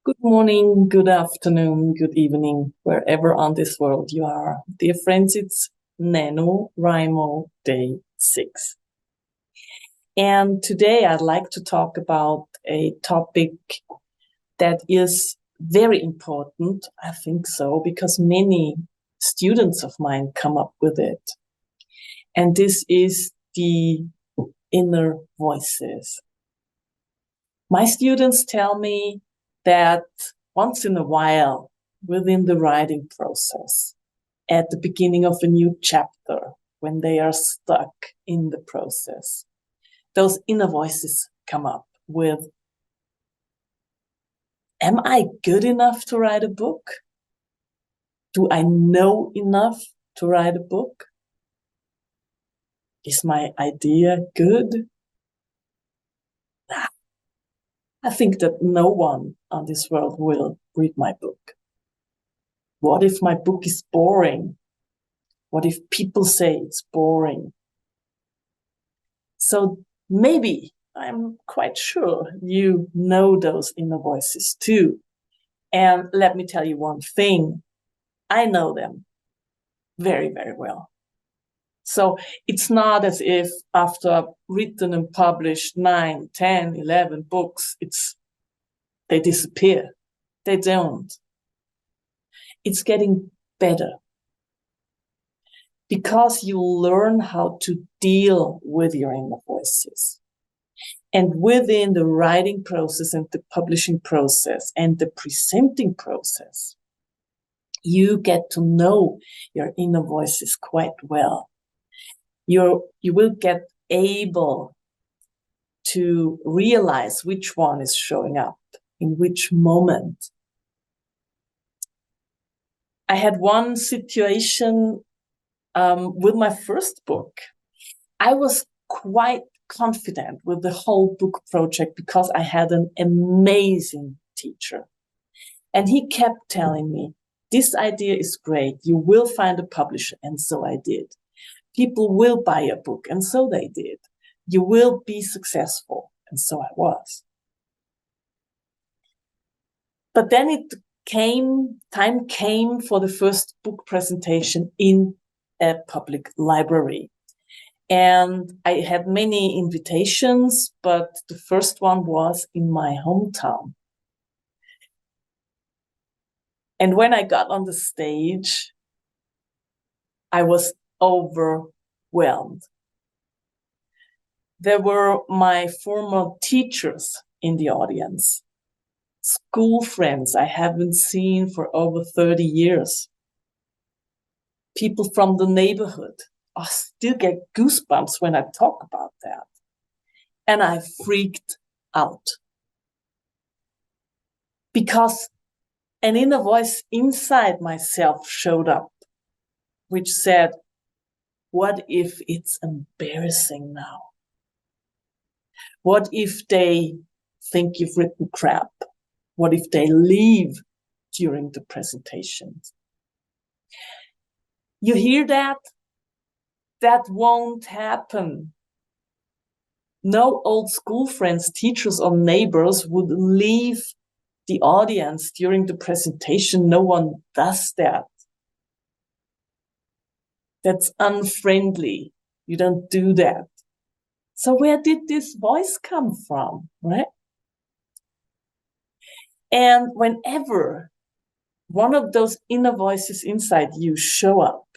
Good morning, good afternoon, good evening, wherever on this world you are. Dear friends, it's NanoWrimo Day 6. And today I'd like to talk about a topic that is very important, I think so, because many students of mine come up with it. And this is the inner voices. My students tell me that once in a while, within the writing process, at the beginning of a new chapter, when they are stuck in the process, those inner voices come up with, am I good enough to write a book? Do I know enough to write a book? Is my idea good? I think that no one on this world will read my book. What if my book is boring? What if people say it's boring? So maybe, I'm quite sure, you know those inner voices too. And let me tell you one thing, I know them very, very well. So it's not as if after I've written and published 9, 10, 11 books, they disappear. They don't. It's getting better. Because you learn how to deal with your inner voices. And within the writing process and the publishing process and the presenting process, you get to know your inner voices quite well. You will get able to realize which one is showing up in which moment. I had one situation with my first book. I was quite confident with the whole book project because I had an amazing teacher. And he kept telling me, this idea is great. You will find a publisher. And so I did. People will buy a book. And so they did. You will be successful. And so I was. But then time came for the first book presentation in a public library. And I had many invitations, but the first one was in my hometown. And when I got on the stage, I was overwhelmed. There were my former teachers in the audience, school friends I haven't seen for over 30 years, people from the neighborhood. I still get goosebumps when I talk about that. And I freaked out. Because an inner voice inside myself showed up, which said, what if it's embarrassing now? What if they think you've written crap? What if they leave during the presentations? You hear that? That won't happen. No old school friends, teachers, or neighbors would leave the audience during the presentation. No one does that. That's unfriendly. You don't do that. So where did this voice come from, right? And whenever one of those inner voices inside you show up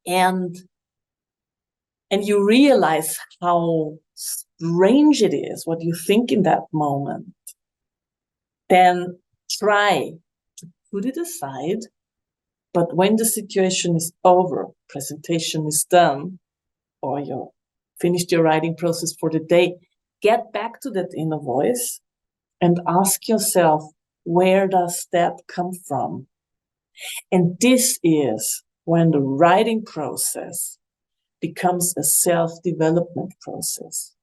and you realize how strange it is, what you think in that moment, then try to put it aside. But when the situation is over, presentation is done, or you finished your writing process for the day, get back to that inner voice and ask yourself, where does that come from? And this is when the writing process becomes a self-development process.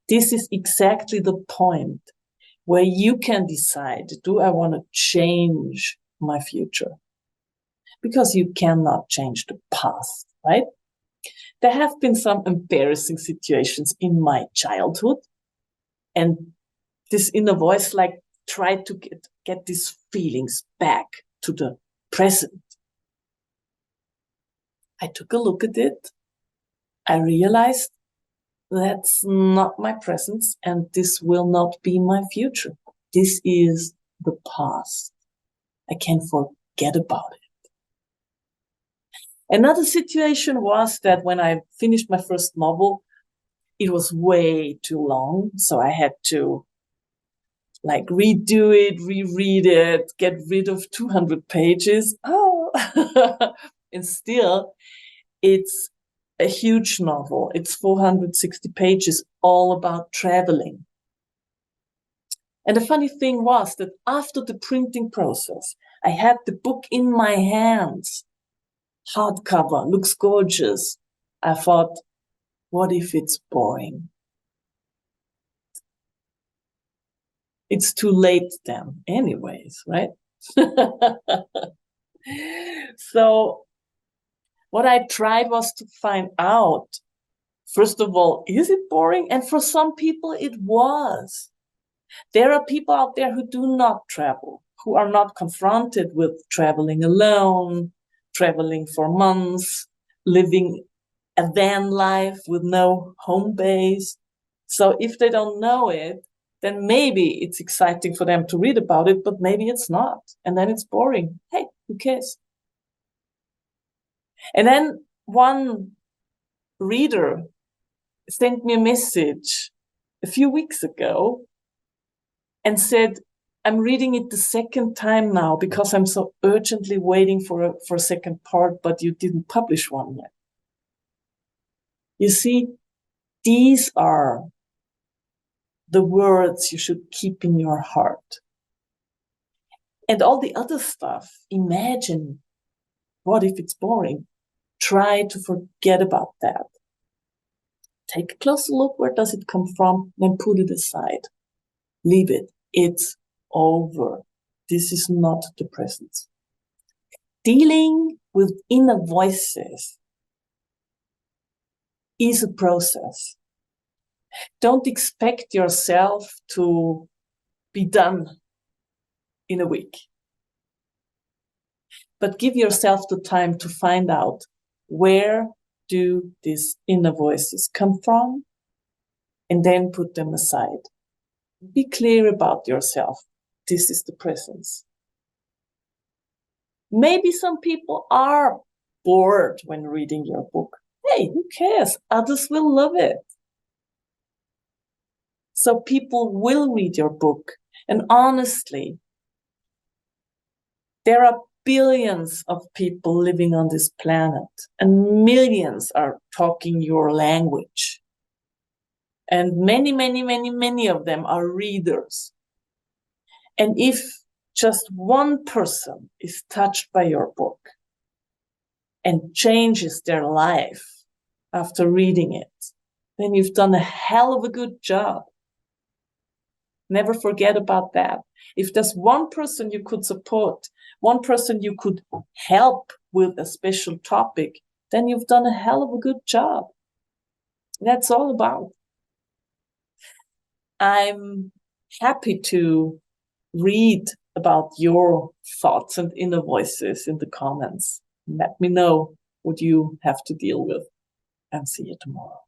This is exactly the point where you can decide, do I want to change my future? Because you cannot change the past, right? There have been some embarrassing situations in my childhood, and this inner voice like tried to get these feelings back to the present. I took a look at it. I realized that's not my presence, and this will not be my future. This is the past. I can forget about it. Another situation was that when I finished my first novel, it was way too long, so I had to like redo it, reread it, get rid of 200 pages. Oh, and still, it's a huge novel. It's 460 pages, all about traveling. And the funny thing was that after the printing process, I had the book in my hands. Hardcover, looks gorgeous. I thought, what if it's boring? It's too late then, anyways, right? So what I tried was to find out, first of all, is it boring? And for some people, it was. There are people out there who do not travel, who are not confronted with traveling alone, traveling for months, living a van life with no home base. So if they don't know it, then maybe it's exciting for them to read about it, but maybe it's not. And then it's boring. Hey, who cares? And then one reader sent me a message a few weeks ago and said, I'm reading it the second time now because I'm so urgently waiting for a second part, but you didn't publish one yet. You see, these are the words you should keep in your heart. And all the other stuff, imagine, what if it's boring? Try to forget about that. Take a closer look, where does it come from? Then put it aside. Leave it. It's over. This is not the present. Dealing with inner voices is a process. Don't expect yourself to be done in a week. But give yourself the time to find out, where do these inner voices come from? And then put them aside. Be clear about yourself. This is the presence. Maybe some people are bored when reading your book. Hey, who cares? Others will love it. So people will read your book. And honestly, there are billions of people living on this planet, and millions are talking your language. And many of them are readers. And if just one person is touched by your book and changes their life after reading it, then you've done a hell of a good job. Never forget about that. If there's one person you could support, one person you could help with a special topic, then you've done a hell of a good job. That's all about. I'm happy to read about your thoughts and inner voices in the comments. Let me know what you have to deal with, and see you tomorrow.